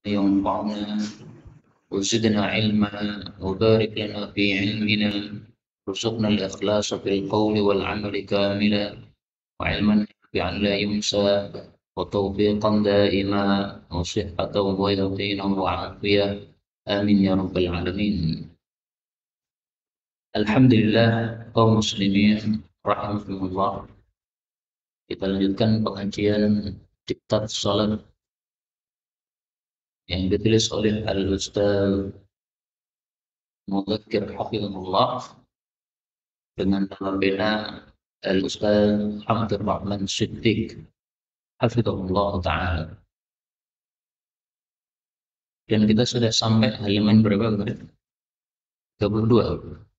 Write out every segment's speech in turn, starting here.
ينفعنا وزدنا علما وبارك لنا في علمنا وارزقنا الإخلاص في القول والعمل كاملا وعلما نافعا لا ينسى وتوفيقا دائما وصحة ويقينا وعافية آمين يا رب العالمين. Alhamdulillah kaum muslimin rahimahumullah. Kita lanjutkan pengajian Diktat Salat yang ditulis oleh Al-Ustaz Mudzakir Hafizullah dengan nama pena Al-Ustaz Abdul Rahman Siddiq Hafizullah Ta'ala. Dan kita sudah sampai halaman berapa kemarin? 32.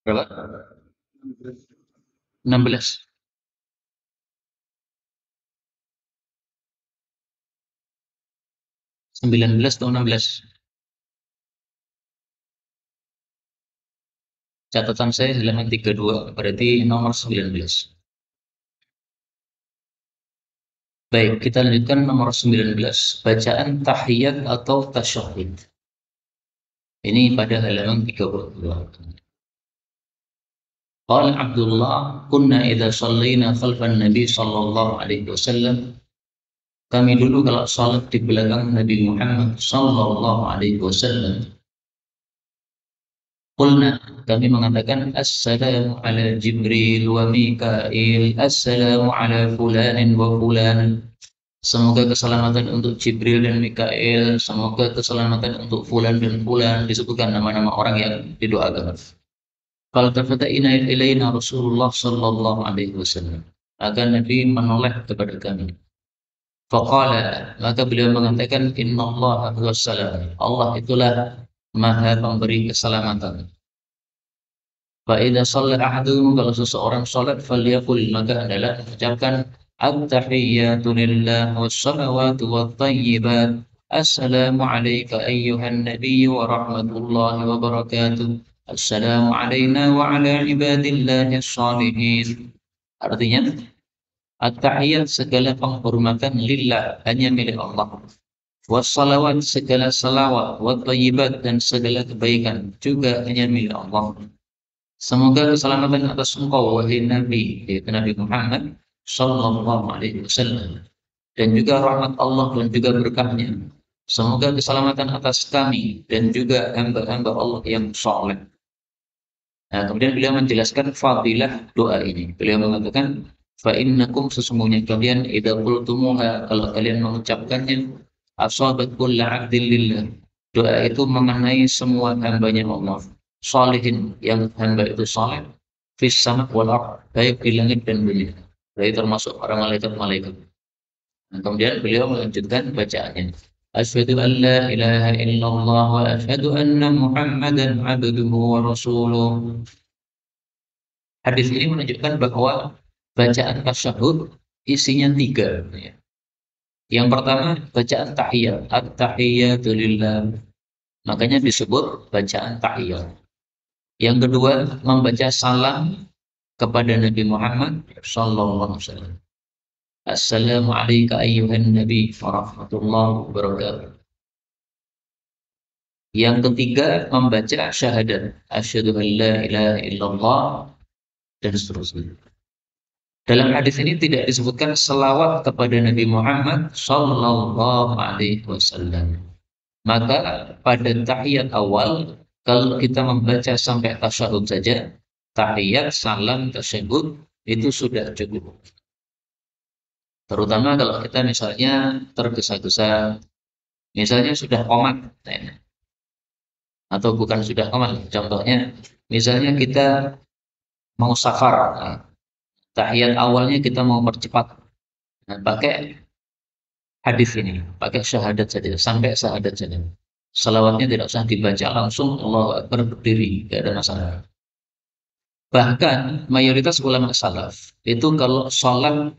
Berapa? 16. 19 atau 16? Catatan saya halaman 32, berarti nomor 19. Baik, kita lanjutkan nomor 19, bacaan tahiyat atau tasyahud. Ini pada halaman 32. Qala Abdullah, kunna idza shallaina khalfan Nabi sallallahu alaihi wasallam. Kami dulu kalau salat di belakang Nabi Muhammad sallallahu alaihi wasallam. Qulna, kami mengatakan assalamu ala Jibril wa Mikail, assalamu ala fulanin wa fulan. Semoga keselamatan untuk Jibril dan Mikail, semoga keselamatan untuk fulan dan fulan, disebutkan nama-nama orang yang didoakan. Faltafata ilaina Rasulullah sallallahu alaihi wasallam. Agar Nabi menoleh kepada kami. Faqala, maka beliau mengatakan innallaha huwassalam. Allah itulah Maha Pemberi keselamatan. Fa idza shalla ahadukum, kalau seseorang salat falyaqul, maka adalah mengucapkan at-tahiyyatu lillah was-salawatu wat-thayyibat. Assalamu alayka ayyuhan nabiyyu wa rahmatullahi wa barakatuh. Assalamu alayna wa ala ibadillahis shalihin. Artinya, at-tahiyyat segala penghormatan lillah, hanya milik Allah. Wassalawat segala salawat, wat-thayyibat dan segala kebaikan juga hanya milik Allah. Semoga keselamatan atas engkau wahai Nabi, yaitu Nabi Muhammad sallallahu alaihi wasallam, dan juga rahmat Allah dan juga berkahnya. Semoga keselamatan atas kami dan juga hamba-hamba Allah yang saleh. Nah, kemudian beliau menjelaskan fadilah doa ini. Beliau mengatakan, fa innakum, sesungguhnya kalian idza qultumuha, kalau kalian mengucapkannya, asabat kullu 'abdin lillah. Doa itu mengenai semua hambanya Allah, salihin, yang hamba itu saleh, fis sama wal ardh, baik di langit dan bumi. Berarti termasuk para malaikat-malaikat. Nah, kemudian beliau melanjutkan bacaannya. Asyhadu an la ilaha illallah wa asyhadu anna Muhammadan abduhu wa rasuluh. Hadis ini menunjukkan bahwa bacaan tasyahud isinya 3. Ya. Yang pertama, bacaan tahiyat, at-tahiyyatu lillah. Makanya disebut bacaan tahiyat. Yang kedua, membaca salam kepada Nabi Muhammad sallallahu alaihi wasallam. Assalamu alayka ayyuhan nabi wa rahmatullahi wa barakatuh. Yang ketiga, membaca syahadat, asyhadu an la ilaha illallah, dan seterusnya. Dalam hadis ini tidak disebutkan selawat kepada Nabi Muhammad sallallahu alaihi wasallam. Maka pada tahiyat awal, kalau kita membaca sampai tasyahud saja, tahiyat, salam, tasyahud, itu sudah cukup. Terutama kalau kita misalnya tergesa-gesa, misalnya sudah qomat, atau bukan sudah qomat. Contohnya, misalnya kita mau safar, nah, tahiyat awalnya kita mau percepat, nah, pakai hadis ini, pakai syahadat saja, sampai syahadat saja. Salawatnya tidak usah dibaca langsung, Allahu Akbar berdiri, tidak ada masalah. Bahkan mayoritas ulama salaf itu kalau sholat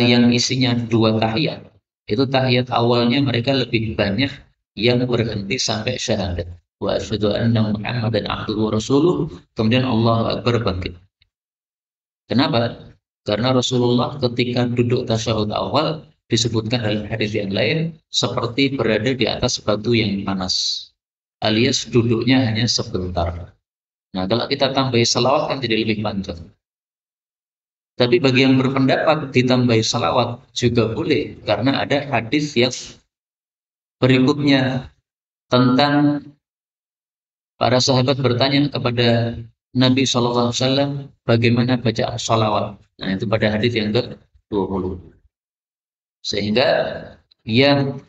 yang isinya 2 tahiyat, itu tahiyat awalnya mereka lebih banyak yang berhenti sampai syahadat. Wa asyhadu anna Muhammadan abduhu wa rasuluh, kemudian Allahu Akbar bangkit. Kenapa? Karena Rasulullah ketika duduk tasyahud awal disebutkan dalam hadis yang lain seperti berada di atas batu yang panas, alias duduknya hanya sebentar. Nah, kalau kita tambahi salawat kan jadi lebih panjang. Tapi bagi yang berpendapat ditambahi salawat juga boleh, karena ada hadis yang berikutnya tentang para sahabat bertanya kepada Nabi SAW bagaimana baca salawat. Nah, itu pada hadis yang ke-20. Sehingga yang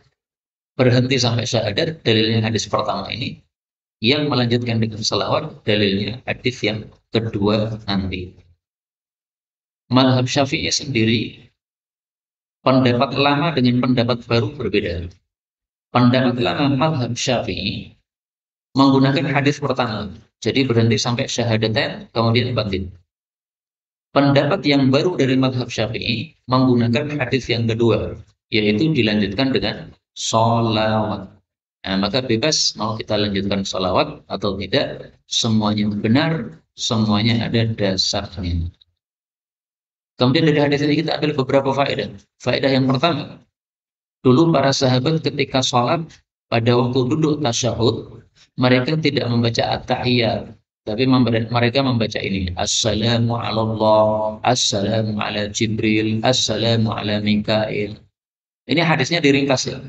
berhenti sampai syahadat dalilnya hadis pertama ini, yang melanjutkan dengan salawat dalilnya hadis yang kedua nanti. Mazhab Syafi'i sendiri, pendapat lama dengan pendapat baru berbeda. Pendapat lama mazhab Syafi'i menggunakan hadis pertama, jadi berhenti sampai syahadatain kemudian bangkit. Pendapat yang baru dari mazhab Syafi'i menggunakan hadis yang kedua, yaitu dilanjutkan dengan sholawat. Nah, maka bebas mau kita lanjutkan sholawat atau tidak, semuanya benar, semuanya ada dasarnya. Kemudian dari hadis ini kita ambil beberapa faedah. Faedah yang pertama, dulu para sahabat ketika sholat pada waktu duduk tasyahud, mereka tidak membaca at-tahiyat, tapi mereka membaca ini: Assalamu ala Allah, Assalamu ala Jibril, Assalamu ala Mikail. Ini hadisnya diringkas ya.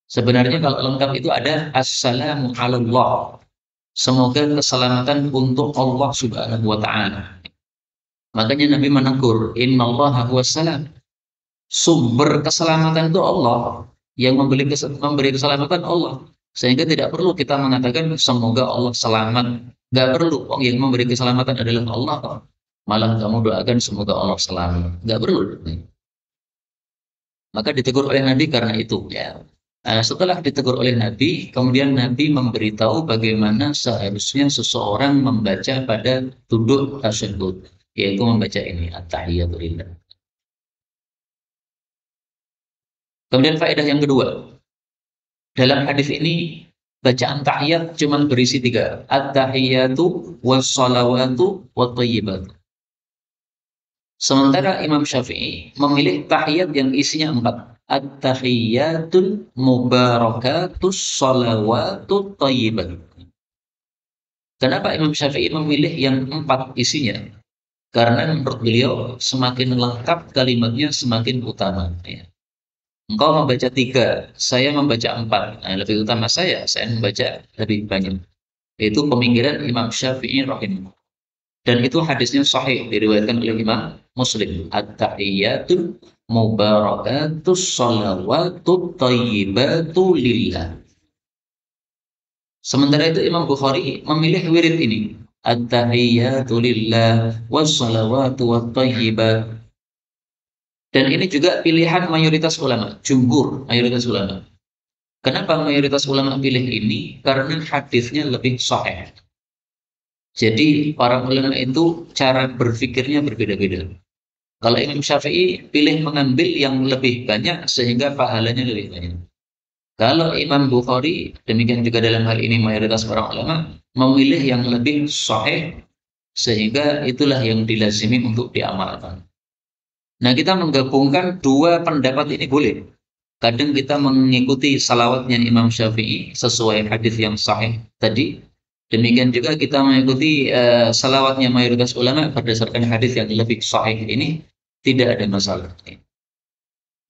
Sebenarnya kalau lengkap itu ada Assalamu ala Allah. Semoga keselamatan untuk Allah Subhanahu wa Ta'ala. Makanya Nabi menegur, Innallaha huwassalam. Sumber keselamatan itu Allah, yang memberi keselamatan Allah. Sehingga tidak perlu kita mengatakan semoga Allah selamat. Nggak perlu, yang memberi keselamatan adalah Allah. Malah kamu doakan semoga Allah selamat. Nggak perlu. Maka ditegur oleh Nabi karena itu ya. Setelah ditegur oleh Nabi, kemudian Nabi memberitahu bagaimana seharusnya seseorang membaca pada duduk tasyahud, yaitu membaca ini at-tahiyatu lillah. Kemudian faedah yang kedua, dalam hadis ini bacaan tahiyat cuma berisi 3, at-tahiyatu was-salawatu wat-thayyibatu. Sementara Imam Syafi'i memilih tahiyat yang isinya 4, at-tahiyatul mubarakatus salawatut thayyibat. Kenapa Imam Syafi'i memilih yang 4 isinya? Karena menurut beliau semakin lengkap kalimatnya semakin utama. Engkau membaca 3, saya membaca 4. Nah, lebih utama saya membaca lebih banyak. Itu pemikiran Imam Syafi'i rahimahullah. Dan itu hadisnya sahih, diriwayatkan oleh Imam Muslim. At-tahiyatul mubarakatus salawatut thayyibatu lillah. Sementara itu Imam Bukhari memilih wirid ini. At-tahiyatu lillah wassalawatu wattayyibat. Dan ini juga pilihan mayoritas ulama, jumhur mayoritas ulama. Kenapa mayoritas ulama pilih ini? Karena hadisnya lebih sahih. Jadi para ulama itu cara berpikirnya berbeda-beda. Kalau Imam Syafi'i pilih mengambil yang lebih banyak sehingga pahalanya lebih banyak. Kalau Imam Bukhari, demikian juga dalam hal ini mayoritas para ulama, memilih yang lebih sahih sehingga itulah yang dilazimi untuk diamalkan. Nah, kita menggabungkan 2 pendapat ini boleh. Kadang kita mengikuti salawatnya Imam Syafi'i sesuai hadis yang sahih tadi. Demikian juga kita mengikuti salawatnya mayoritas ulama berdasarkan hadis yang lebih sahih ini, tidak ada masalah.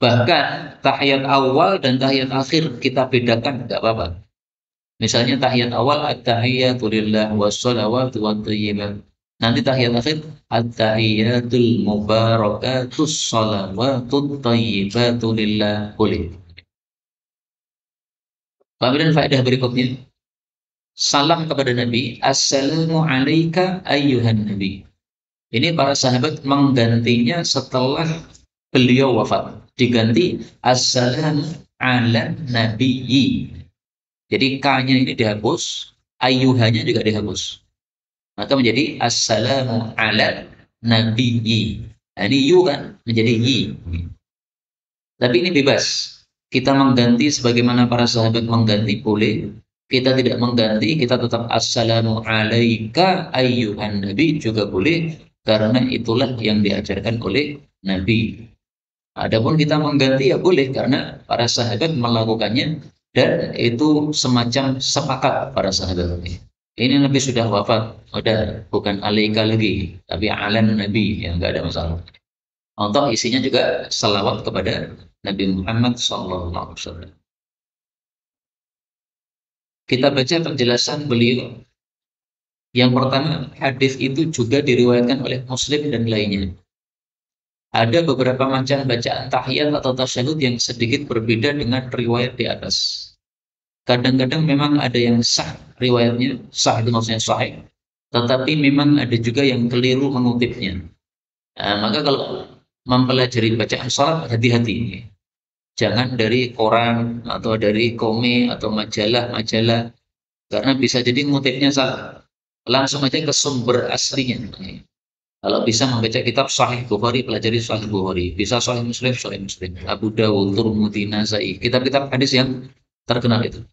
Bahkan tahiyat awal dan tahiyat akhir kita bedakan, tidak apa-apa. Misalnya tahiyat awal at-tahiyatu lillah wassalawatu wattayyibat. Nanti tahiyat akhir at-tahiyatul mubarakatus salawatut thayyibatu lillah, boleh. Kemudian faedah berikutnya, salam kepada Nabi, assalamu alayka ayyuhan nabi. Ini para sahabat menggantinya setelah beliau wafat, diganti assalamu ala nabiyyi. Jadi K-nya ini dihapus, ayyuhanya juga dihapus. Maka menjadi assalamu ala nabiyyi. Nah, ini yu kan menjadi yi. Tapi ini bebas. Kita mengganti sebagaimana para sahabat mengganti boleh. Kita tidak mengganti, kita tetap assalamu alaika ayyuhan nabi juga boleh karena itulah yang diajarkan oleh Nabi. Adapun kita mengganti ya boleh karena para sahabat melakukannya dan itu semacam sepakat para sahabat. Ini Nabi sudah wafat, udah bukan alaika lagi, tapi alan Nabi yang nggak ada masalah. Untuk isinya juga salawat kepada Nabi Muhammad SAW. Kita baca penjelasan beliau. Yang pertama, hadis itu juga diriwayatkan oleh Muslim dan lainnya. Ada beberapa macam bacaan tahiyat atau tasyahud yang sedikit berbeda dengan riwayat di atas. Kadang-kadang memang ada yang sah riwayatnya, sah itu maksudnya sahih. Tetapi memang ada juga yang keliru mengutipnya. Nah, maka kalau mempelajari bacaan salat, hati-hati. Jangan dari koran atau dari komik atau majalah-majalah karena bisa jadi ngutipnya salah. Langsung aja ke sumber aslinya. Kalau bisa membaca kitab Sahih Bukhari, pelajari Sahih Bukhari. Bisa Sahih Muslim, Sahih Muslim. Abu Dawud, Tirmidzi, Nasai. Kitab-kitab hadis yang terkenal itu.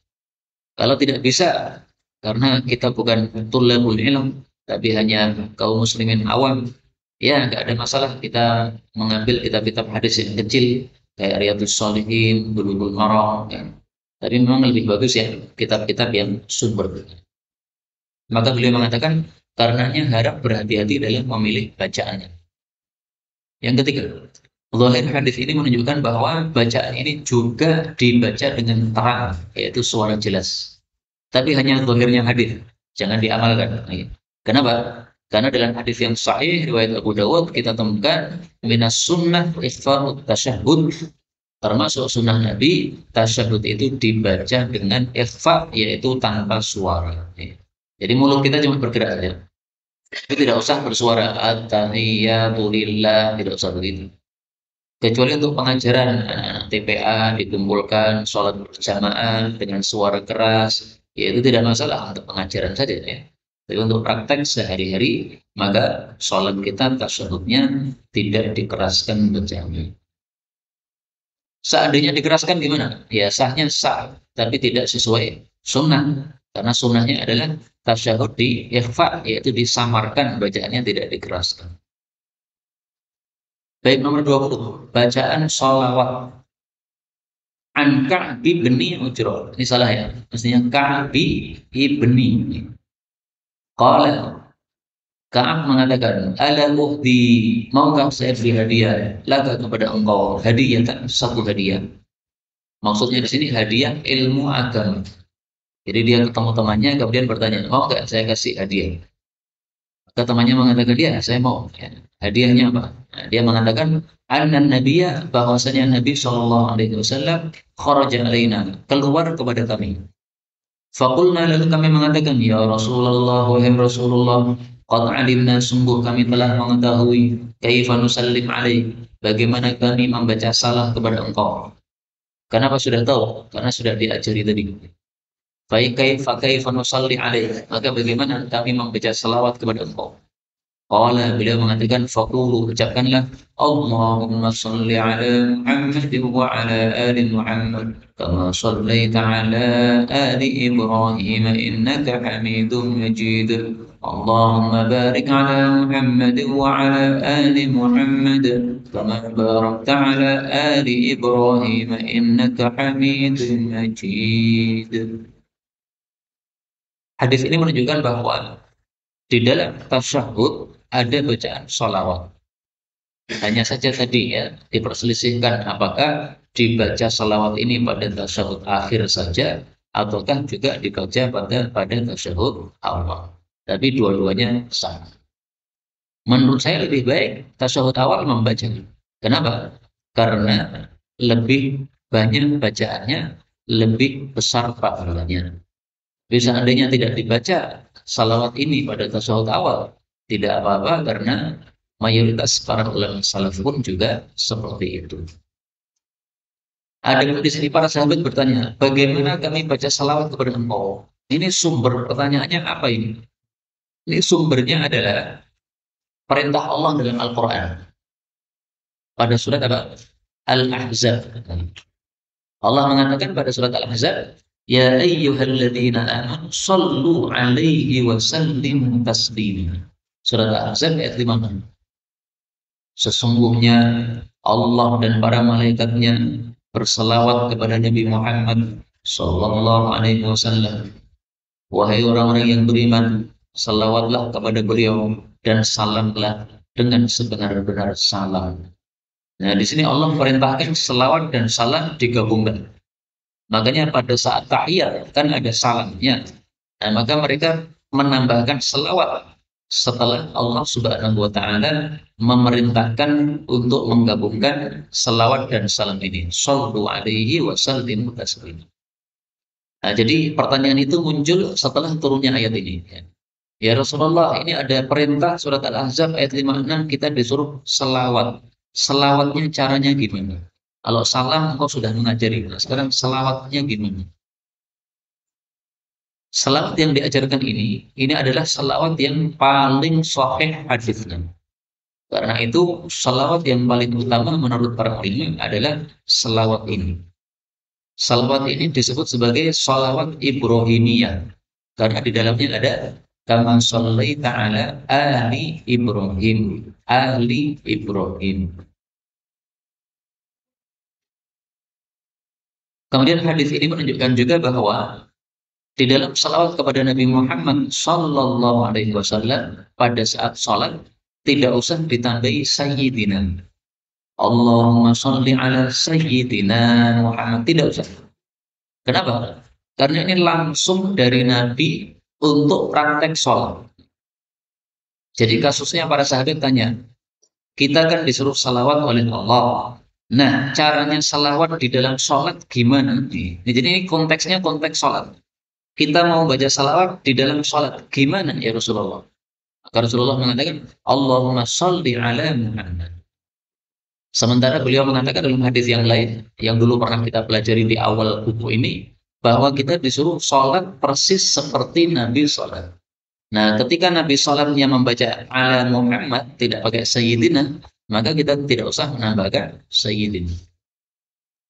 Kalau tidak bisa, karena kita bukan tulabul ilm, tapi hanya kaum muslimin awam, ya nggak ada masalah kita mengambil kitab-kitab hadis yang kecil kayak Riyadhus Shalihin, Bulughul Maram, ya. Tapi memang lebih bagus ya kitab-kitab yang sumber. Maka beliau mengatakan karenanya harap berhati-hati dalam memilih bacaannya. Yang ketiga, zahir hadis ini menunjukkan bahwa bacaan ini juga dibaca dengan terang, yaitu suara jelas. Tapi hanya zahirnya hadis, jangan diamalkan. Kenapa? Karena dalam hadis yang sahih riwayat Abu Dawud kita temukan minas sunnah ikhfa'ut tasyahud, termasuk sunnah Nabi tasyahud itu dibaca dengan ikhfa, yaitu tanpa suara. Jadi mulut kita cuma bergerak saja. Itu tidak usah bersuara at-tahiyatu lillah, tidak usah begitu. Kecuali untuk pengajaran TPA dikumpulkan sholat berjamaah dengan suara keras, ya itu tidak masalah untuk pengajaran saja ya. Tapi untuk praktek sehari-hari, maka sholat kita tasyahudnya tidak dikeraskan berjamaah. Seandainya dikeraskan gimana? Ya sahnya sah, tapi tidak sesuai sunnah. Karena sunnahnya adalah tasyahud di ikhfa, yaitu disamarkan bacaannya tidak dikeraskan. Baik, nomor 20, bacaan sholawat. An Ka'bi ibni Ujrah. Ini salah ya. Maksudnya Ka'bi ibni. Qala Ka'ab mengatakan, ala uhdi, maukah saya beri hadiah laka kepada engkau hadiah kan satu hadiah. Maksudnya di sini hadiah ilmu agama. Jadi dia ketemu temannya kemudian bertanya, mau nggak saya kasih hadiah? Maka temannya mengatakan dia, saya mau. Ya. Hadiahnya apa? Nah, dia mengatakan, anan Nabiya, bahwasanya Nabi Shallallahu Alaihi Wasallam kharaja alaina, keluar kepada kami. Fakulna, lalu kami mengatakan, ya Rasulullah, wahai Rasulullah, qad alimna, sungguh kami telah mengetahui kaifa nusallim alaih, bagaimana kami membaca salah kepada engkau. Kenapa sudah tahu? Karena sudah diajari tadi. Kaifa kaifa nusalli alaih, maka bagaimana kami membaca salawat kepada engkau. Qala, beliau mengatakan faqulu, ucapkanlah Allahumma salli ala Muhammad wa ala ali Muhammad kama sallaita ala ali Ibrahim innaka Hamidum Majid. Allahumma barik ala Muhammad wa ala ali Muhammad kama barakta ala ali Ibrahim innaka Hamidum Majid. Hadis ini menunjukkan bahwa di dalam tasyahud ada bacaan sholawat. Hanya saja tadi ya diperselisihkan apakah dibaca sholawat ini pada tasyahud akhir saja ataukah juga dibaca pada tasyahud awal. Tapi dua-duanya sama. Menurut saya lebih baik tasyahud awal membaca. Kenapa? Karena lebih banyak bacaannya, lebih besar pahalanya. Bisa seandainya tidak dibaca salawat ini pada tasyahud awal, tidak apa-apa karena mayoritas para ulama salaf pun juga seperti itu. Ada di sini para sahabat bertanya, bagaimana kami baca salawat kepada engkau? Ini sumber pertanyaannya apa ini? Ini sumbernya adalah perintah Allah dalam Al-Quran. pada surat apa? Al-Ahzab. Allah mengatakan pada surat Al-Ahzab, ya ayyuhalladzina amanu sallu alaihi wa sallimu taslima. Surat Al-Ahzab ayat 56. Sesungguhnya Allah dan para malaikatnya berselawat kepada Nabi Muhammad sallallahu alaihi wasallam. Wahai orang-orang yang beriman, salawatlah kepada beliau dan salamlah dengan sebenar-benar salam. Nah, di sini Allah perintahkan selawat dan salam digabungkan. Makanya pada saat tahiyat kan ada salamnya. Nah, maka mereka menambahkan selawat setelah Allah Subhanahu wa taala memerintahkan untuk menggabungkan selawat dan salam ini. Shallu alaihi wa sallimu taslima. Nah, jadi pertanyaan itu muncul setelah turunnya ayat ini. Ya Rasulullah, ini ada perintah surat Al-Ahzab ayat 56 kita disuruh selawat. Selawatnya caranya gimana? Kalau salam engkau sudah mengajari. Nah, sekarang selawatnya gimana? Selawat yang diajarkan ini adalah selawat yang paling sahih hadisnya. Karena itu selawat yang paling utama menurut para ulama adalah selawat ini. Selawat ini disebut sebagai selawat Ibrahimiyah. Karena di dalamnya ada kama shallaita ala ali Ibrahim. Ali Ibrahim. Kemudian hadis ini menunjukkan juga bahwa di dalam salawat kepada Nabi Muhammad Sallallahu Alaihi Wasallam pada saat sholat tidak usah ditambahi Sayyidina. Allahumma sholli ala Sayyidina Muhammad, tidak usah. Kenapa? Karena ini langsung dari Nabi untuk praktek sholat. Jadi kasusnya para sahabat tanya, kita kan disuruh salawat oleh Allah. Nah, caranya salawat di dalam sholat gimana? Jadi ini konteksnya konteks sholat. Kita mau baca salawat di dalam sholat. Gimana ya Rasulullah? Maka Rasulullah mengatakan, Allahumma sholli ala Muhammad. Sementara beliau mengatakan dalam hadis yang lain, yang dulu pernah kita pelajari di awal buku ini, bahwa kita disuruh sholat persis seperti Nabi sholat. Nah, ketika Nabi sholatnya membaca ala Muhammad, tidak pakai Sayyidina, maka kita tidak usah menambahkan Sayyidina.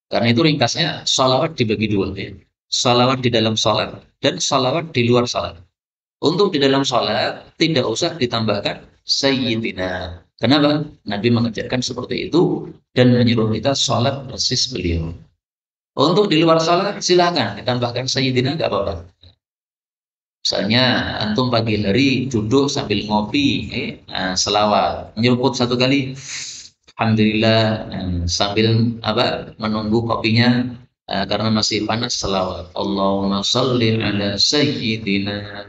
Karena itu ringkasnya, sholawat dibagi dua. Ya. Sholawat di dalam sholat dan sholawat di luar sholat. Untuk di dalam sholat tidak usah ditambahkan Sayyidina. Kenapa? Nabi mengajarkan seperti itu dan menyuruh kita sholat persis beliau. Untuk di luar sholat silakan ditambahkan Sayyidina, nggak apa-apa. Misalnya antum pagi hari duduk sambil ngopi, selawat, nyeruput satu kali, alhamdulillah, sambil menunggu kopinya. Karena masih panas selawat Allahumma sholli ala sayyidina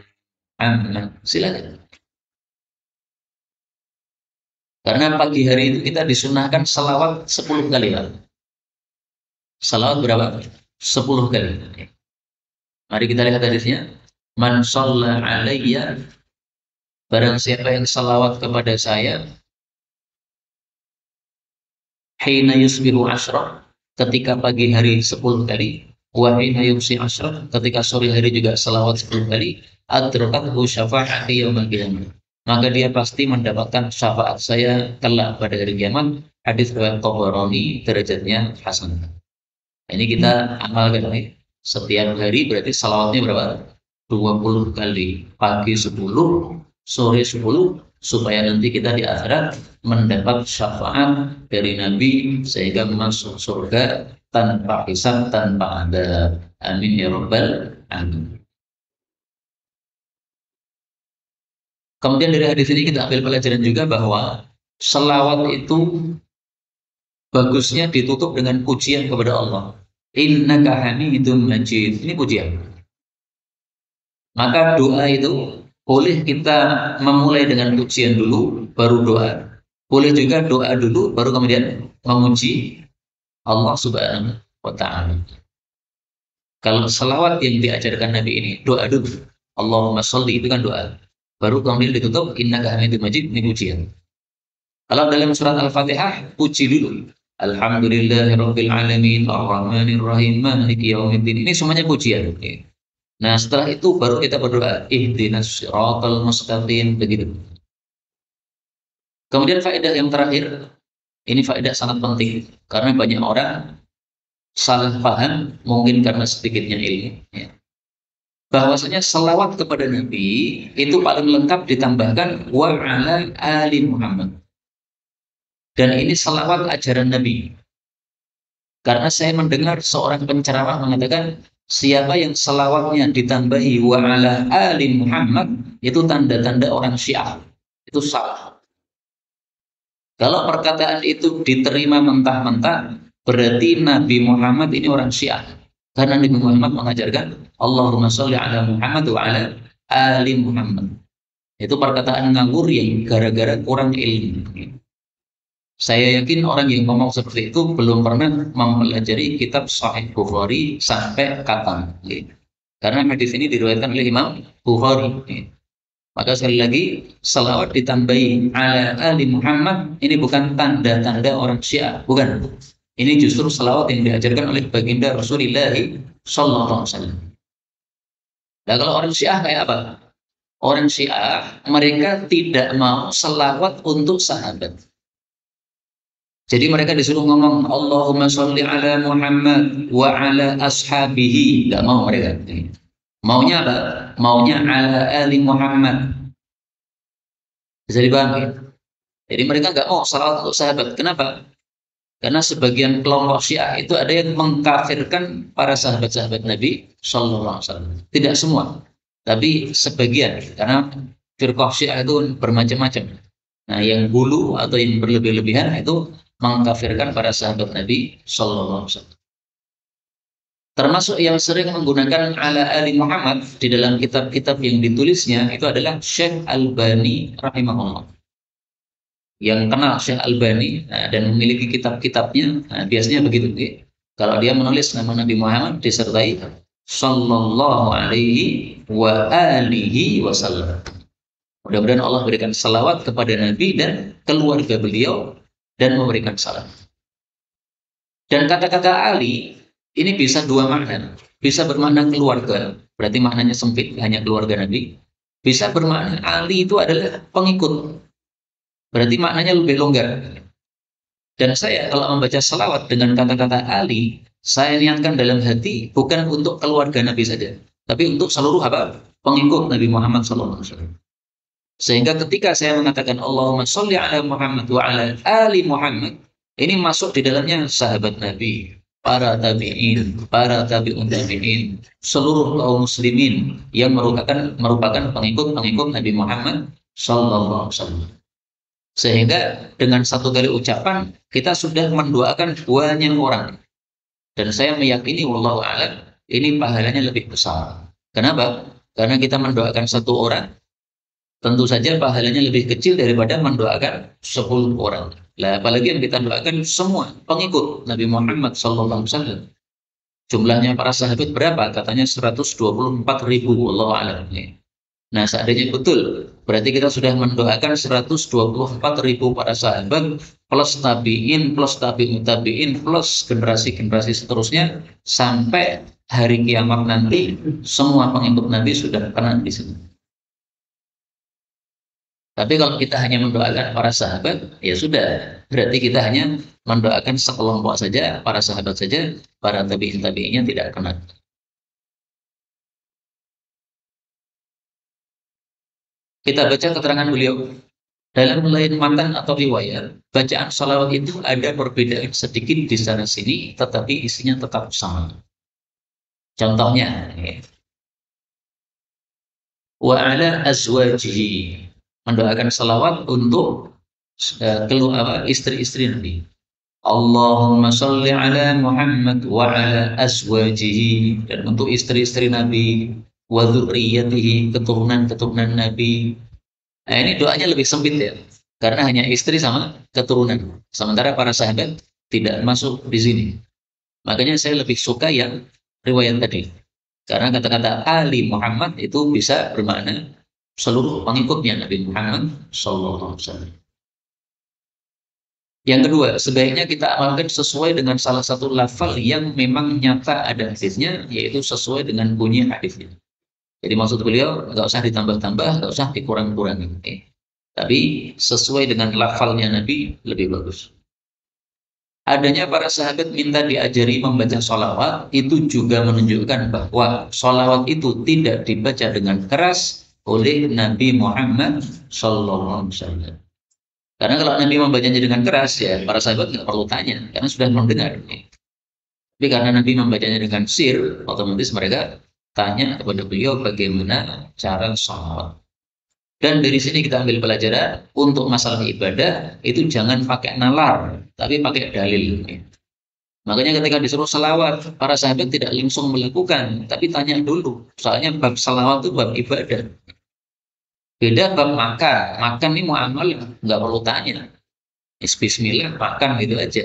Muhammad, silakan. Karena pagi hari itu kita disunahkan selawat 10 kali, Pak. Selawat berapa? 10 kali. Mari kita lihat hadisnya. Man shalla alayya, barang siapa yang selawat kepada saya, hina yusbihu ashrah, ketika pagi hari 10 kali, wa hina yumsi ashrah, ketika sore hari juga selawat 10 kali, adrakathu syafa'ati yaumil qiyamah, maka dia pasti mendapatkan syafaat saya kelak pada hari kiamat. Hadis riwayat Tabarani, derajatnya hasan. Ini kita amalkan nih. Setiap hari berarti salawatnya berapa? 20 kali. Pagi 10, sore 10, supaya nanti kita di akhirat mendapat syafaat dari Nabi sehingga masuk surga tanpa hisab, tanpa adab. Amin ya rabbal alamin. Kemudian dari hadis ini kita ambil pelajaran juga bahwa selawat itu bagusnya ditutup dengan pujian kepada Allah. Innaka hamidun majid. Ini pujian. Maka doa itu boleh kita memulai dengan pujian dulu, baru doa. Boleh juga doa dulu, baru kemudian memuji Allah Subhanahu wa ta'ala. Kalau selawat yang diajarkan Nabi ini, doa dulu. Allahumma sholli, itu kan doa. Baru kemudian ditutup, innaka hamidun majid, ini pujian. Kalau dalam surat Al-Fatihah, puji dulu. Alhamdulillahirabbil alamin, arrahmanir rahim, maliki yaumiddin. Ini semuanya pujian. Nah, setelah itu baru kita berdoa, ihdinas siratal mustaqim, begitu. Kemudian faedah yang terakhir, Ini faedah sangat penting karena banyak orang salah paham mungkin karena sedikitnya ilmu. Ya. Bahwasanya selawat kepada Nabi itu paling lengkap ditambahkan wa ala ali Muhammad. Dan ini selawat ajaran Nabi. Karena saya mendengar seorang penceramah mengatakan siapa yang selawatnya ditambahi wa ala ali Muhammad itu tanda-tanda orang Syiah. Itu salah. Kalau perkataan itu diterima mentah-mentah, berarti Nabi Muhammad ini orang Syiah. Karena Nabi Muhammad mengajarkan Allahumma sholli ala Muhammad wa ala ali Muhammad. Itu perkataan ngawur yang gara-gara kurang ilmu. Saya yakin orang yang ngomong seperti itu belum pernah mempelajari kitab Sahih Bukhari sampai kapan. Karena hadis ini diriwayatkan oleh Imam Bukhari. Maka sekali lagi, salawat ditambahi ala ali Muhammad, ini bukan tanda-tanda orang Syiah, bukan. Ini justru salawat yang diajarkan oleh baginda Rasulullah Sallallahu Alaihi Wasallam. Nah, kalau orang Syiah kayak apa? Orang Syiah, mereka tidak mau salawat untuk sahabat. Jadi mereka disuruh ngomong Allahumma sholli ala Muhammad wa ala ashabihi. Gak mau mereka. Maunya apa? Maunya ala ali Muhammad. Bisa dipahami? Jadi mereka nggak mau salawat untuk sahabat. Kenapa? Karena sebagian kelompok Syiah itu ada yang mengkafirkan para sahabat-sahabat Nabi Sallallahu Alaihi Wasallam. Tidak semua, tapi sebagian. Karena firqah Syiah itu bermacam-macam. Nah, yang hulu atau yang berlebih-lebihan itu mengkafirkan para sahabat Nabi Sallallahu Alaihi Wasallam. Termasuk yang sering menggunakan ala ali Muhammad di dalam kitab-kitab yang ditulisnya itu adalah Syekh Albani rahimahullah. Yang kenal Syekh Albani dan memiliki kitab-kitabnya, biasanya begitu. Kalau dia menulis nama Nabi Muhammad disertai sallallahu alaihi wa alihi wasallam. Mudah-mudahan Allah berikan salawat kepada Nabi dan keluarga beliau dan memberikan salam. Dan kata-kata Ali ini bisa dua makna. Bisa bermakna keluarga, berarti maknanya sempit, hanya keluarga Nabi. Bisa bermakna Ali itu adalah pengikut, berarti maknanya lebih longgar. Dan saya kalau membaca salawat dengan kata-kata Ali, saya niatkan dalam hati bukan untuk keluarga Nabi saja, tapi untuk seluruh apa? Pengikut Nabi Muhammad SAW. Sehingga ketika saya mengatakan Allahumma sholli ala Muhammad wa ala ali Muhammad, ini masuk di dalamnya sahabat Nabi, para tabi'in, para tabi'un tabi'in, seluruh kaum muslimin yang merupakan pengikut-pengikut Nabi Muhammad sallallahu alaihi wasallam. Sehingga dengan satu kali ucapan kita sudah mendoakan banyak orang. Dan saya meyakini wallahu a'lam ini pahalanya lebih besar. Kenapa? Karena kita mendoakan satu orang, tentu saja pahalanya lebih kecil daripada mendoakan 10 orang. Lah, apalagi yang kita doakan semua pengikut Nabi Muhammad SAW. Jumlahnya para sahabat berapa? Katanya 124.000. Wallahu a'lam. Nah, seandainya betul, berarti kita sudah mendoakan 124.000 para sahabat plus tabi'in, plus tabi'in tabi'in, plus generasi-generasi seterusnya sampai hari kiamat nanti semua pengikut Nabi sudah pernah di sini. Tapi kalau kita hanya mendoakan para sahabat, ya sudah. Berarti kita hanya mendoakan sekelompok saja, para sahabat saja, para tabi'in-tabi'innya tidak kena. Kita baca keterangan beliau. Dalam lain matan atau riwayat, bacaan salawat itu ada perbedaan sedikit di sana sini, tetapi isinya tetap sama. Contohnya, wa ala azwajihi, mendoakan salawat untuk istri-istri Nabi. Allahumma sholli ala Muhammad wa ala azwajihi, dan untuk istri-istri Nabi, wa dzurriyyatihi, keturunan-keturunan Nabi. Nah, ini doanya lebih sempit ya, karena hanya istri sama keturunan. Sementara para sahabat tidak masuk di sini. Makanya saya lebih suka yang riwayat tadi. Karena kata-kata Ali Muhammad itu bisa bermakna seluruh pengikutnya Nabi Muhammad SAW. Yang kedua, sebaiknya kita amalkan sesuai dengan salah satu lafal yang memang nyata ada hadisnya, yaitu sesuai dengan bunyi hadisnya. Jadi maksud beliau nggak usah ditambah-tambah, nggak usah dikurang-kurangi. Tapi sesuai dengan lafalnya Nabi lebih bagus. Adanya para sahabat minta diajari membaca sholawat itu juga menunjukkan bahwa sholawat itu tidak dibaca dengan keras oleh Nabi Muhammad Sallallahu Alaihi Wasallam. Karena kalau Nabi membacanya dengan keras ya para sahabat nggak perlu tanya karena sudah mendengar. Tapi karena Nabi membacanya dengan sir, otomatis mereka tanya kepada beliau bagaimana cara sholawat. Dan dari sini kita ambil pelajaran untuk masalah ibadah itu jangan pakai nalar, tapi pakai dalil. Makanya ketika disuruh salawat, para sahabat tidak langsung melakukan, tapi tanya dulu. Soalnya bab salawat itu bab ibadah. Beda bab makan. Makan ini mau amal, nggak perlu tanya. Bismillah, makan gitu aja.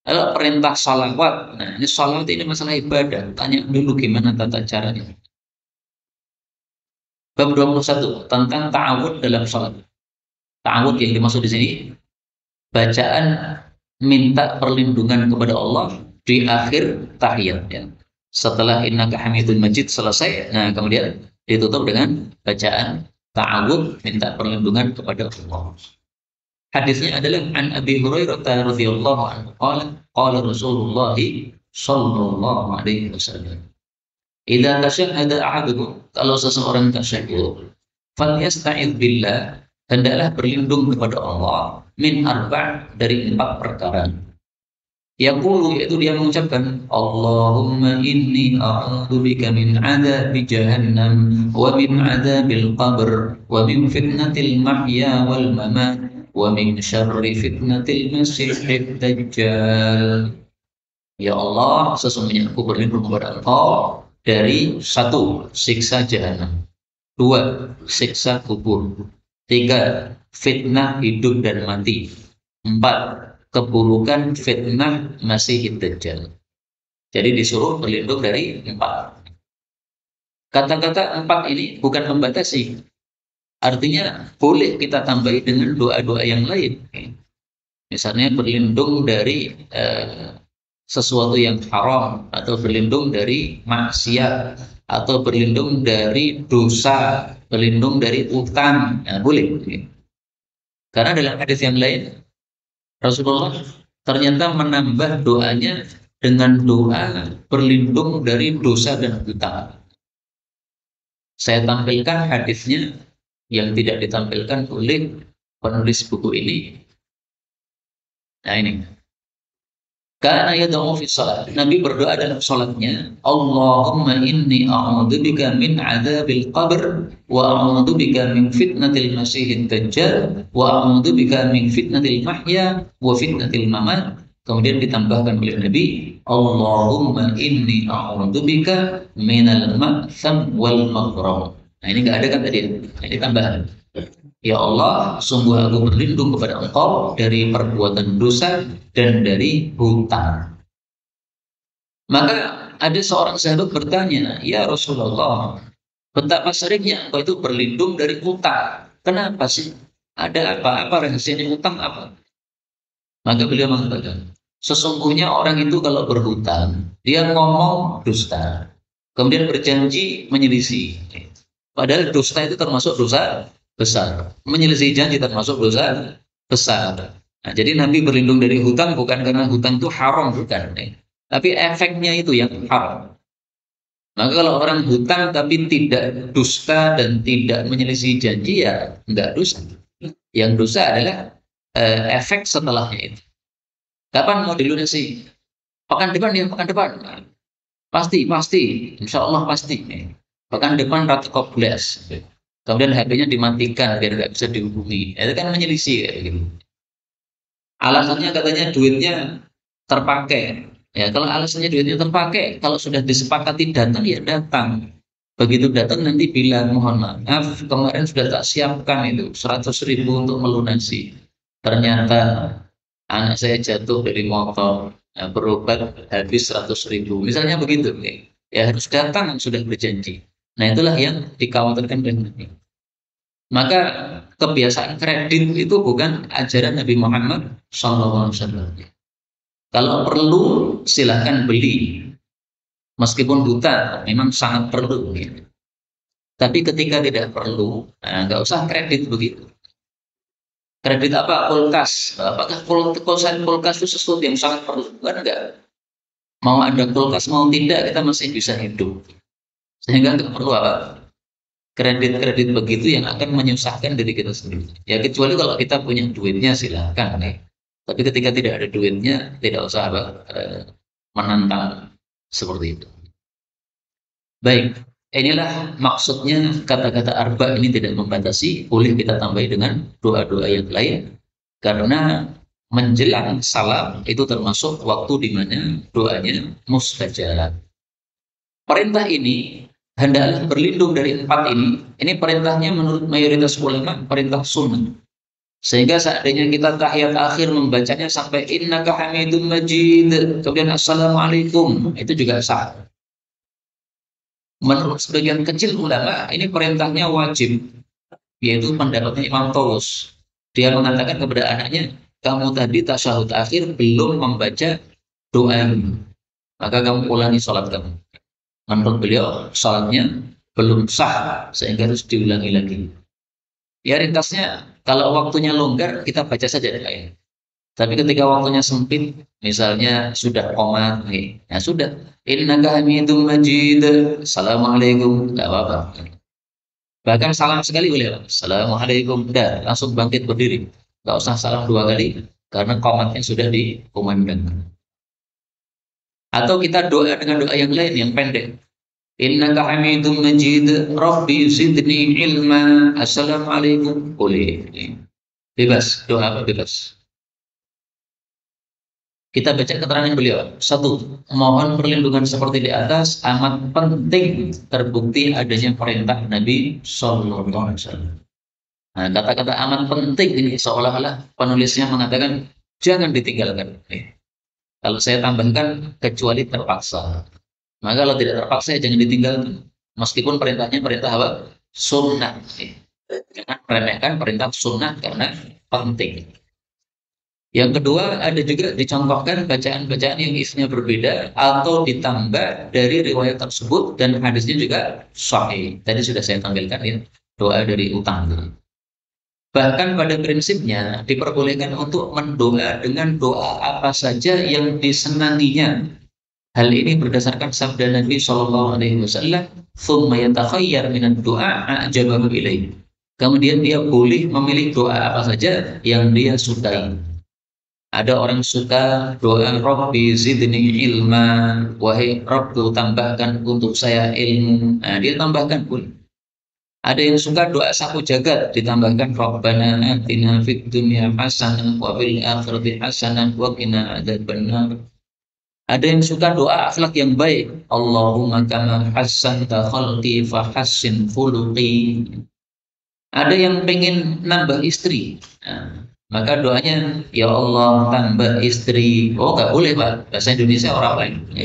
Kalau perintah salawat, nah ini salawat ini masalah ibadah. Tanya dulu gimana tata caranya. Bab 21 tentang ta'awud dalam salat. Ta'awud yang dimaksud di sini bacaan minta perlindungan kepada Allah di akhir tahiyat ya. Setelah innaka hamidun majid selesai, nah kemudian ditutup dengan bacaan ta'awud minta perlindungan kepada Allah. Hadisnya adalah an Abi Hurairah radhiyallahu anhu qala Rasulullah sallallahu alaihi wasallam idza tasyahhada ahadukum kalau seseorang tasyahhud falyasta'id billah hendaklah berlindung kepada Allah min arba' dari 4 perkara. Yaqulu yaitu dia mengucapkan Allahumma inni a'udzubika min adzabi jahannam wa min adzabil qabr wa min fitnatil mahya wal mamat wa min syarri fitnatil masiihid dajjal. Ya Allah, sesungguhnya aku berlindung kepada Engkau dari 1. Siksa jahanam, 2. Siksa kubur, 3. Fitnah hidup dan mati, 4. Keburukan fitnah Masiihid Dajjal. Jadi disuruh berlindung dari 4. Kata-kata 4 ini bukan membatasi. Artinya boleh kita tambahi dengan doa-doa yang lain. Misalnya berlindung dari sesuatu yang haram, atau berlindung dari maksiat, atau berlindung dari dosa, berlindung dari utang, nah, boleh. Karena dalam hadis yang lain Rasulullah ternyata menambah doanya dengan doa berlindung dari dosa dan utang. Saya tampilkan hadisnya yang tidak ditampilkan oleh penulis buku ini. Nah ini. Karena yad'u fi shalat. Nabi berdoa dalam salatnya, Allahumma inni a'udzubika min adzabil qabr wa a'udzubika min fitnatil masiihid dajjal wa a'udzubika min fitnatil mahya wa fitnatil mamat. Kemudian ditambahkan oleh Nabi, Allahumma inni a'udzubika minal ma'tham wal maghrab. Nah ini enggak ada kan tadi? Ini tambahan. Ya Allah, sungguh aku berlindung kepada Engkau dari perbuatan dosa dan dari hutang. Maka ada seorang sahabat bertanya, ya Rasulullah, betapa seringnya Engkau itu berlindung dari hutang. Kenapa sih? Ada apa? Apa rahasianya hutang apa? Maka beliau mengatakan, sesungguhnya orang itu kalau berhutang, dia ngomong dusta, kemudian berjanji menyelisih. Padahal dusta itu termasuk dosa besar. Menyelisih janji termasuk dosa besar. Nah, jadi Nabi berlindung dari hutang bukan karena hutang itu haram, bukan. Tapi efeknya itu yang haram. Maka kalau orang hutang tapi tidak dusta dan tidak menyelisih janji, ya enggak dosa. Yang dosa adalah efek setelahnya itu. Kapan mau dilunasi? Pekan depan ya, pekan depan. Pasti, insya Allah pasti. Pekan depan Ratu Koblas. Kemudian HP-nya dimatikan biar nggak bisa dihubungi. Itu kan menyelisih kayak gitu. Alasannya katanya duitnya terpakai. Ya kalau alasannya duitnya terpakai, kalau sudah disepakati datang ya datang. Begitu datang nanti bilang mohon maaf kemarin sudah tak siapkan itu 100.000 untuk melunasi. Ternyata anak saya jatuh dari motor, berobat habis 100.000. Misalnya begitu, ya harus datang sudah berjanji. Nah itulah yang dikhawatirkan dengan Nabi. Maka kebiasaan kredit itu bukan ajaran Nabi Muhammad SAW. Kalau perlu silahkan beli, meskipun buta, memang sangat perlu. Tapi ketika tidak perlu, nggak usah kredit begitu. Kredit apa? Kulkas. Apakah kulkas itu sesuatu yang sangat perlu? Kan enggak. Mau ada kulkas mau tidak kita masih bisa hidup. Sehingga nggak perlu apa kredit-kredit begitu yang akan menyusahkan diri kita sendiri. Ya kecuali kalau kita punya duitnya silahkan nih. Tapi ketika tidak ada duitnya tidak usah apa menantang seperti itu. Baik, inilah maksudnya kata-kata arba ini tidak membatasi, boleh kita tambahi dengan doa-doa yang lain karena menjelang salam itu termasuk waktu di mana doanya mustajab. Perintah ini hendaklah berlindung dari empat ini. Ini perintahnya menurut mayoritas ulama perintah sunnah. Sehingga seandainya kita tahiyat akhir membacanya sampai innaka hamidum majid, kemudian assalamualaikum, itu juga sah. Menurut sebagian kecil ulama, ini perintahnya wajib, yaitu pendapatnya Imam Tawus. Dia mengatakan kepada anaknya, kamu tadi tasyahud akhir belum membaca doa ini, maka kamu ulangi sholat kamu. Menurut beliau, sholatnya belum sah, sehingga harus diulangi lagi. Ya ringkasnya, kalau waktunya longgar, kita baca saja doa. Tapi ketika waktunya sempit, misalnya sudah komat, ya sudah. Innaka hamidum majid. Assalamualaikum. Tidak apa-apa. Bahkan salam sekali boleh. Assalamualaikum. Udah, langsung bangkit berdiri. Tidak usah salam dua kali. Karena komatnya sudah dikumandangkan. Atau kita doa dengan doa yang lain, yang pendek. Innaka hamidum majid. Rabbi zidni ilma. Assalamualaikum. Boleh. Bebas. Doa apa bebas. Kita baca keterangan beliau. Satu, mohon perlindungan seperti di atas amat penting terbukti adanya perintah Nabi Sallallahu Alaihi Wasallam. Nah, kata-kata amat penting ini seolah-olah penulisnya mengatakan jangan ditinggalkan. Kalau saya tambahkan kecuali terpaksa. Maka kalau tidak terpaksa ya jangan ditinggalkan. Meskipun perintahnya perintah apa? Sunnah. Jangan meremehkan perintah sunnah karena penting. Yang kedua, ada juga dicontohkan bacaan-bacaan yang isinya berbeda atau ditambah dari riwayat tersebut dan hadisnya juga sahih. Tadi sudah saya tampilkan ya, doa dari utang. Bahkan pada prinsipnya diperbolehkan untuk mendoa dengan doa apa saja yang disenanginya. Hal ini berdasarkan sabda Nabi Shallallahu Alaihi Wasallam, "Thumma yatakhayyar minan doa ajabahu ilaih." Kemudian dia boleh memilih doa apa saja yang dia sukai. Ada orang suka doa Rabbi zidni ilma, wahai Rabbku tambahkan untuk saya ilmu. Nah, dia tambahkan pun. Ada yang suka doa sapu jagat ditambahkan Rabbana atina fid dunya hasanah wa fil akhirati hasanah wa qina adzabannar. Ada yang suka doa akhlak yang baik. Allahumma kama hassanta khalqi fa hassin khuluqi. Ada yang pengen nambah istri. Nah, maka doanya, ya Allah tambah istri. Oh, nggak boleh Pak. Bahasa Indonesia orang lain. Ya,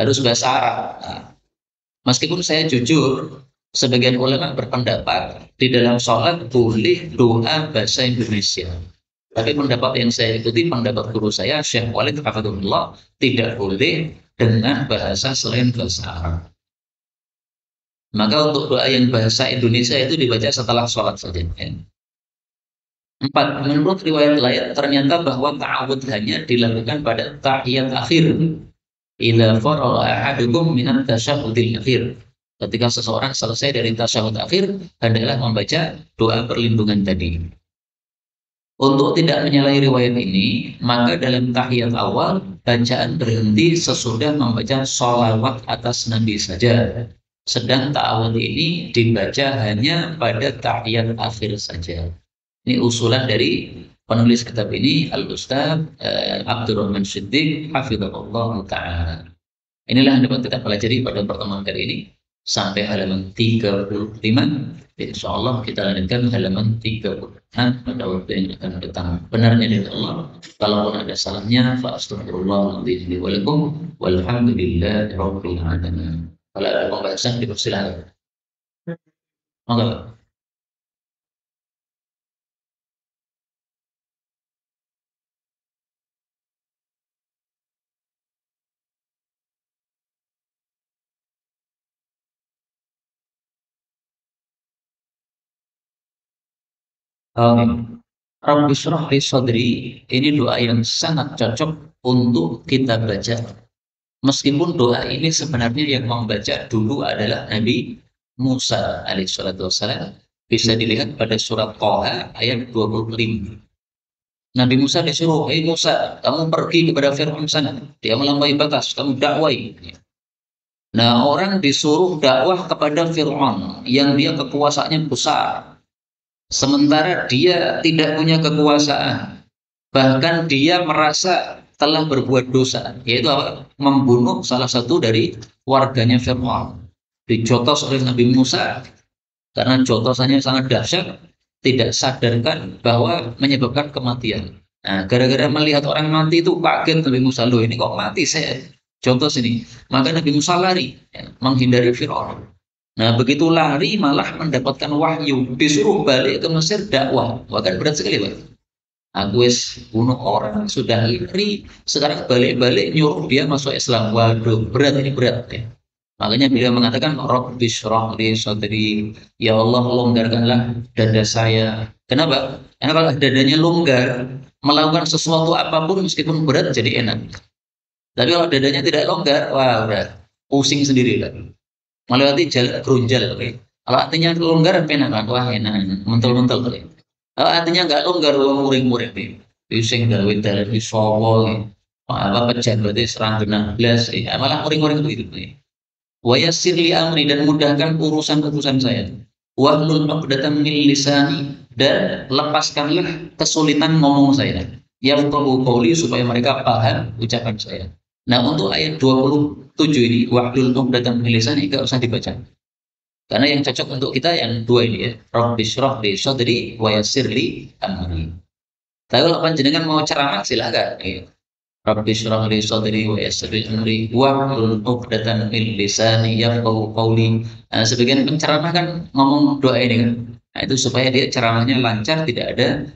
harus bahasa Arab. Nah, meskipun saya jujur, sebagian ulama berpendapat di dalam sholat boleh doa bahasa Indonesia. Tapi pendapat yang saya ikuti, pendapat guru saya, Syekh Walid Hafadhullah, tidak boleh dengan bahasa selain bahasa Arab. Maka untuk doa yang bahasa Indonesia itu dibaca setelah sholat saja. Empat, menurut riwayat lain ternyata bahwa ta'awud hanya dilakukan pada tahiyat akhir. Idza faragha ahadukum minat tasyahhudil akhir. Ketika seseorang selesai dari tasyahud akhir, hendaklah membaca doa perlindungan tadi. Untuk tidak menyalahi riwayat ini, maka dalam tahiyat awal, bacaan berhenti sesudah membaca sholawat atas Nabi saja. Sedang ta'awud ini dibaca hanya pada tahiyat akhir saja. Ini usulan dari penulis kitab ini Al-Ustaz Abdurrahman Siddiq hafizahullah ta'ala. Inilah yang dapat kita pelajari pada pertemuan kali ini sampai halaman 35. Insya Allah kita lanjutkan halaman 36 pada waktu yang akan datang. Benarnya dari Allah. Kalaupun ada salahnya, fa astaghfirullahaladzim wa lakum walhamdulillahi rabbil alamin. Kalau ada pembahasan dipersilakan. Monggo. Oke. Rabbi shrah li sadri. Ini doa yang sangat cocok untuk kita baca. Meskipun doa ini sebenarnya yang membaca dulu adalah Nabi Musa alaihissalatu wassalam. Bisa dilihat pada surat Thaha ayat 25. Nabi Musa disuruh, "Hei Musa, kamu pergi kepada Fir'aun sana. Dia melampaui batas, kamu dakwai." Nah, orang disuruh dakwah kepada Fir'aun yang dia kekuasaannya besar. Sementara dia tidak punya kekuasaan. Bahkan dia merasa telah berbuat dosa, yaitu apa? Membunuh salah satu dari warganya Fir'aun. Dijotos oleh Nabi Musa karena jotosannya sangat dahsyat, tidak sadarkan bahwa menyebabkan kematian. Nah, gara-gara melihat orang mati itu kaget Nabi Musa, loh ini kok mati saya jotos ini. Maka Nabi Musa lari, ya, menghindari Fir'aun. Nah, begitu lari malah mendapatkan wahyu, disuruh balik ke Mesir dakwah. Bahkan berat sekali, Pak. Aku wis bunuh orang, sudah lari, sekarang balik-balik nyuruh dia masuk Islam. Waduh, berat ini berat ya. Makanya beliau mengatakan Rabbi shrah li sadri, ya Allah longgarkanlah dada saya. Kenapa? Karena kalau dadanya longgar, melakukan sesuatu apapun meskipun berat jadi enak. Tapi kalau dadanya tidak longgar, wah udah pusing sendiri kan. Melewati jalan gerunjal. Kalau artinya longgar enak kan, wah enak, mental-mental. Kalau artinya nggak longgar, wah muring-muring nih. Pusing gawe dalan di Solo, apa pejan berarti serang genah belas, ya malah muring-muring begitu nih. Wa yassir li amri, dan mudahkan urusan-urusan saya. Wahlul 'uqdatam min lisani, dan lepaskanlah kesulitan ngomong saya. Yafqahu qauli, supaya mereka paham ucapan saya. Nah, untuk ayat 27 ini, wahlul 'uqdatam min lisani, enggak usah dibaca. Karena yang cocok untuk kita yang dua ini ya. Rabbi shrah li sadri wa yassir li amri. Tapi kalau panjenengan mau ceramah silakan. Ya. Rabbi shrah li sadri wa yassir li amri wahlul 'uqdatam min lisani yafqahu qawli. Nah, sebagian penceramah kan ngomong doa ini kan. Nah, itu supaya dia ceramahnya lancar, tidak ada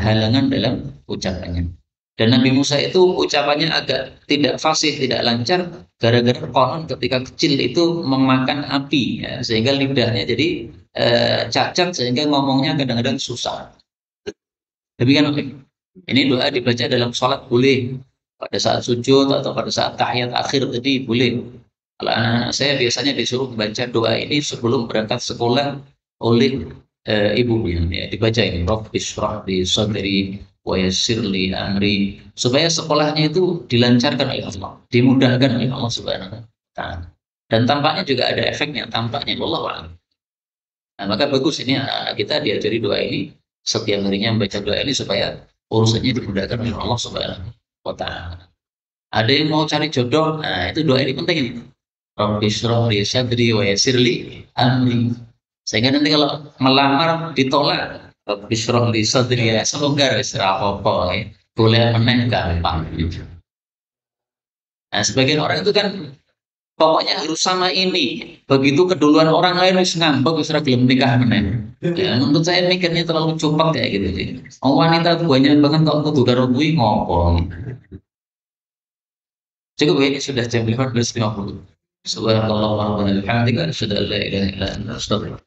halangan dalam ucapannya. Dan Nabi Musa itu ucapannya agak tidak fasih, tidak lancar, gara-gara konon ketika kecil itu memakan api, ya, sehingga lidahnya jadi cacat, sehingga ngomongnya kadang-kadang susah. Demikian, ini doa dibaca dalam sholat boleh, pada saat sujud atau pada saat tahiyat akhir tadi boleh. Kalau anak-anak saya biasanya disuruh membaca doa ini sebelum berangkat sekolah oleh ibunya, ya, dibaca ini Rabbi shrah li sadri wa yassir li amri, supaya sekolahnya itu dilancarkan oleh Allah, dimudahkan oleh Allah Subhanahu wa taala. Dan tampaknya juga ada efeknya, tampaknya Allah a'lam. Nah, maka bagus ini anak-anak kita diajari doa ini setiap harinya membaca doa ini supaya urusannya dimudahkan oleh Allah Subhanahu wa taala. Ada yang mau cari jodoh, nah itu doa ini penting ini. Rabbi shrah li sadri wa yassir li amri. Sehingga nanti kalau melamar ditolak, Rabbi shrah li sadri, ya selonggar wis ora apa-apa ya. Boleh meneng gampang. Nah, sebagian orang itu kan pokoknya harus sama ini. Begitu keduluan orang lain wis ngambek wis ora gelem nikah meneng. Ya, menurut saya mikirnya terlalu cepat kayak gitu sih. Oh, wanita tuh banyak banget kok kudu karo kuwi ngopo. Cukup ini sudah jam 15.50. Subhanallah wa bihamdika, asyhadu an la ilaha illa anta, astaghfiruka